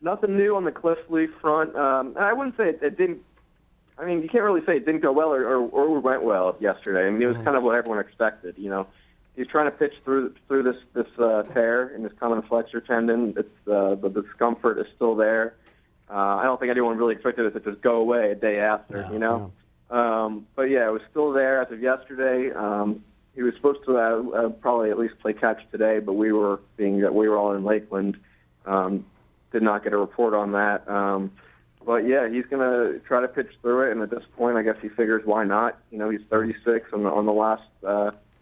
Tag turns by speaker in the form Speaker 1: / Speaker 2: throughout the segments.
Speaker 1: Nothing new on the Cliff Lee front. And I wouldn't say it didn't. I mean, you can't really say it didn't go well or went well yesterday. I mean, it was kind of what everyone expected. He's trying to pitch through this tear in his common flexor tendon. It's the discomfort is still there. I don't think anyone really expected it to just go away a day after. But yeah, it was still there as of yesterday. He was supposed to probably at least play catch today, but we were all in Lakeland. Did not get a report on that. But yeah, he's going to try to pitch through it, and at this point, I guess he figures why not. He's 36 on the last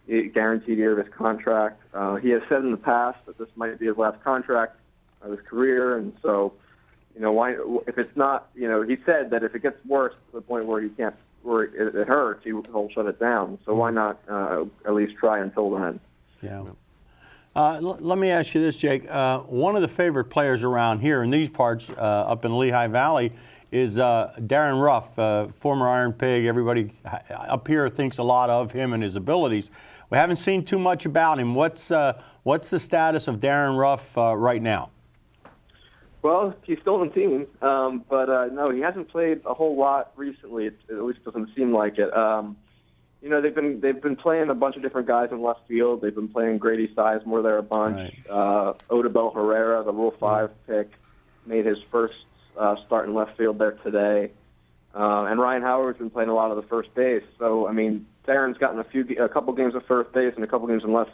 Speaker 1: guaranteed year of his contract. He has said in the past that this might be his last contract of his career, and so, why? If it's not, he said that if it gets worse to the point where where it hurts, he'll shut it down. So why not at least try until then?
Speaker 2: Yeah. Let me ask you this, Jake. One of the favorite players around here in these parts, up in Lehigh Valley, is Darin Ruf, former Iron Pig. Everybody up here thinks a lot of him and his abilities. We haven't seen too much about him. What's the status of Darin Ruf right now?
Speaker 1: Well, he's still on the team, but no, he hasn't played a whole lot recently. It at least doesn't seem like it. They've been playing a bunch of different guys in left field. They've been playing Grady Sizemore there a bunch. Right. Odubel Herrera, the Rule 5 pick, made his first start in left field there today. And Ryan Howard's been playing a lot of the first base. So, I mean, Darin's gotten a couple games of first base and a couple games in it's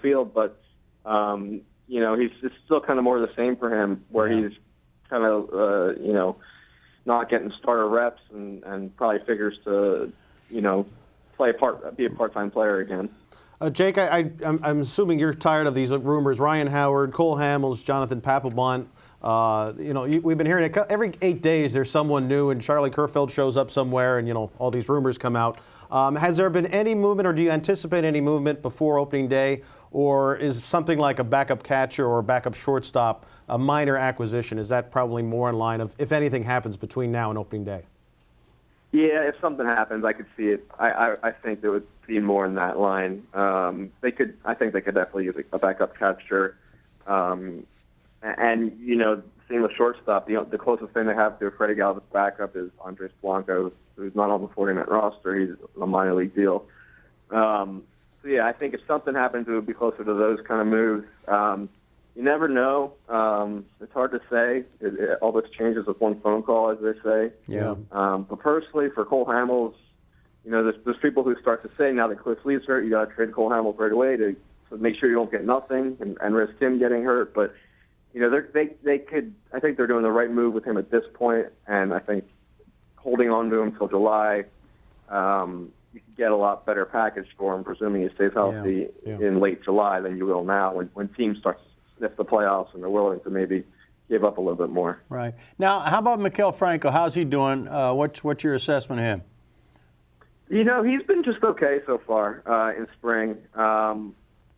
Speaker 1: still kind of more of the same for him, where he's kind of, not getting starter reps and probably figures to, be a part-time player again.
Speaker 3: Jake, I'm assuming you're tired of these rumors. Ryan Howard, Cole Hamels, Jonathan Papelbon. We've been hearing it every 8 days. There's someone new, and Charlie Kerfeld shows up somewhere, and all these rumors come out. Has there been any movement, or do you anticipate any movement before opening day, or is something like a backup catcher or backup shortstop a minor acquisition? Is that probably more in line of if anything happens between now and opening day?
Speaker 1: Yeah, if something happens, I could see it. I think it would be more in that line. I think they could definitely use a backup catcher. And seeing the shortstop, the closest thing they have to a Freddie Galvis backup is Andres Blanco, who's not on the 40-man roster. He's a minor league deal. I think if something happens, it would be closer to those kind of moves. You never know. It's hard to say. All this changes with one phone call, as they say.
Speaker 3: Yeah.
Speaker 1: But personally, for Cole Hamels, there's people who start to say now that Cliff Lee's hurt, you got to trade Cole Hamels right away to make sure you don't get nothing and risk him getting hurt. But they could. I think they're doing the right move with him at this point, and I think holding on to him till July, you could get a lot better package for him, presuming he stays healthy in late July than you will now when teams start to sniff the playoffs and they're willing to maybe give up a little bit more.
Speaker 2: Right. Now, how about Mikkel Franco? How's he doing? What's your assessment of him?
Speaker 1: He's been just okay so far in spring.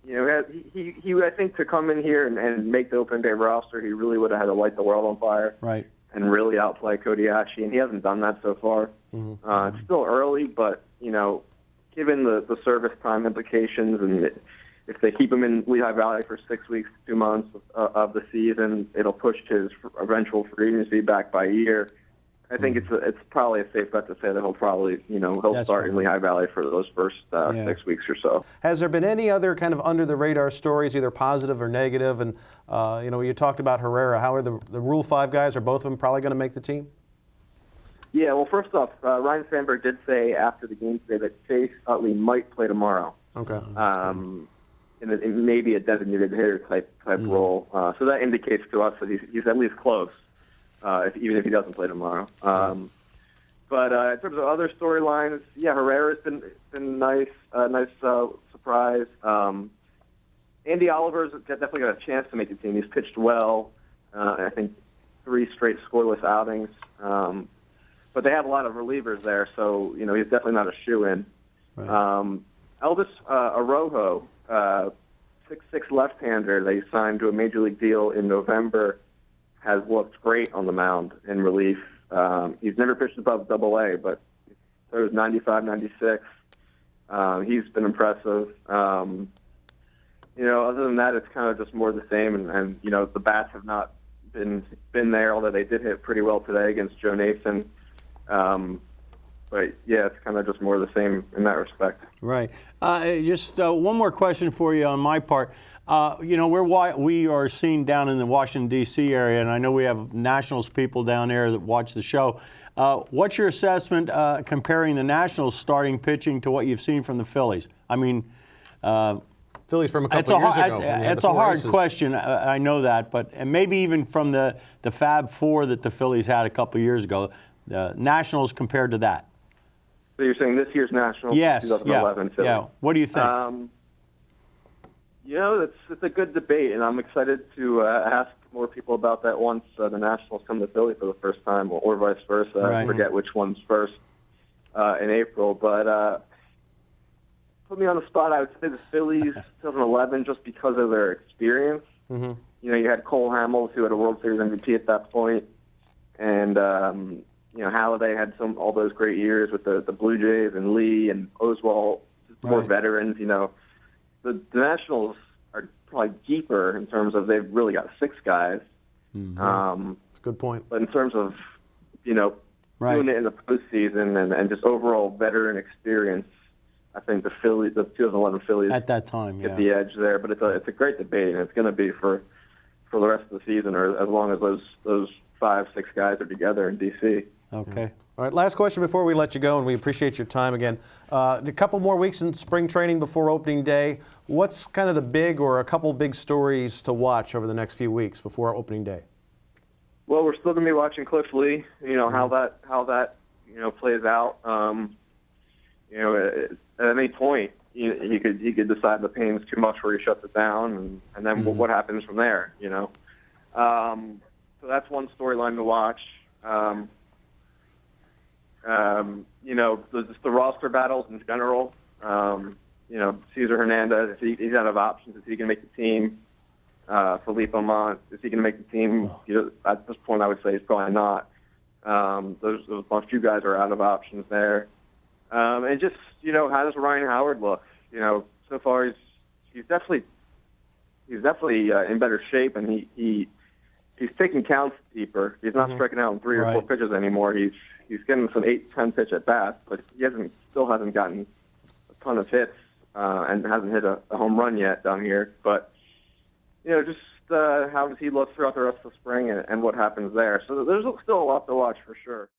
Speaker 1: He I think to come in here and make the opening day roster, he really would have had to light the world on fire.
Speaker 2: Right.
Speaker 1: And really outplay Kodiachi, and he hasn't done that so far. Mm-hmm. It's still early, but, given the service time implications, and if they keep him in Lehigh Valley for 6 weeks, 2 months of the season, it'll push his eventual free agency back by a year. I think it's probably a safe bet to say that he'll probably, he'll start in Lehigh Valley for those first 6 weeks or so.
Speaker 3: Has there been any other kind of under-the-radar stories, either positive or negative? And, you talked about Herrera. How are the Rule 5 guys? Are both of them probably going to make the team?
Speaker 1: Yeah, well, first off, Ryan Sandberg did say after the game today that Chase Utley might play tomorrow.
Speaker 3: Okay.
Speaker 1: It may be a designated hitter type role. So that indicates to us that he's at least close. Even if he doesn't play tomorrow. But in terms of other storylines, Herrera's been nice, surprise. Andy Oliver's definitely got a chance to make the team. He's pitched well. I think 3 straight scoreless outings. But they have a lot of relievers there, so he's definitely not a shoo-in. Right. Elvis Arrojo, 6'6" left-hander, they signed to a major league deal in November, has looked great on the mound in relief. He's never pitched above Double-A, but it was 95, 96. He's been impressive. Other than that, it's kind of just more of the same, and the bats have not been there, although they did hit pretty well today against Joe Nason. But yeah, it's kind of just more of the same in that respect.
Speaker 2: Right. Just one more question for you on my part. You know, we are seen down in the Washington, D.C. area, and I know we have Nationals people down there that watch the show. What's your assessment comparing the Nationals starting pitching to what you've seen from the Phillies? I mean,
Speaker 3: Phillies from a couple years ago.
Speaker 2: It's a hard question. I know that, but and maybe even from the Fab Four that the Phillies had a couple years ago, the Nationals compared to that.
Speaker 1: So you're saying this year's Nationals,
Speaker 2: yes,
Speaker 1: 2011
Speaker 2: yeah,
Speaker 1: Phillies.
Speaker 2: yeah. What do you think?
Speaker 1: You know, it's a good debate, and I'm excited to ask more people about that once the Nationals come to Philly for the first time, or vice versa.
Speaker 2: Right.
Speaker 1: I forget which one's first in April, but put me on the spot. I would say the Phillies 2011, just because of their experience.
Speaker 3: Mm-hmm.
Speaker 1: You know, you had Cole Hamels, who had a World Series MVP at that point, and you know, Halladay had all those great years with the Blue Jays and Lee and Oswalt, just more
Speaker 2: Right.
Speaker 1: veterans. You know, the Nationals are probably deeper in terms of they've really got 6 guys.
Speaker 3: That's a good point.
Speaker 1: But in terms of, you know,
Speaker 2: Right.
Speaker 1: doing it in the postseason and just overall veteran experience, I think the 2011 Phillies
Speaker 2: At that time,
Speaker 1: get
Speaker 2: yeah.
Speaker 1: the edge there. But it's a great debate, and it's going to be for the rest of the season, or as long as those 5-6 guys are together in D.C.
Speaker 2: Okay.
Speaker 3: All right, last question before we let you go, and we appreciate your time again. A couple more weeks in spring training before opening day. What's kind of the big or a couple big stories to watch over the next few weeks before opening day?
Speaker 1: Well, we're still going to be watching Cliff Lee. You know, how that plays out. You know, at any point, he could decide the pain's too much where he shuts it down, and then what happens from there. You know, so that's one storyline to watch. You know, just the roster battles in general. You know, Cesar Hernandez, he's out of options. Is he going to make the team? Felipe Almont, is he going to make the team? You know, at this point, I would say he's probably not. There's a few guys are out of options there. And just, you know, how does Ryan Howard look? You know, so far he's definitely in better shape, and he's taking counts deeper. He's not striking out in 3 or 4 pitches anymore. He's getting some 8-10 pitch at bats, but he still hasn't gotten a ton of hits and hasn't hit a home run yet down here. But you know, just how does he look throughout the rest of the spring and what happens there? So there's still a lot to watch for sure.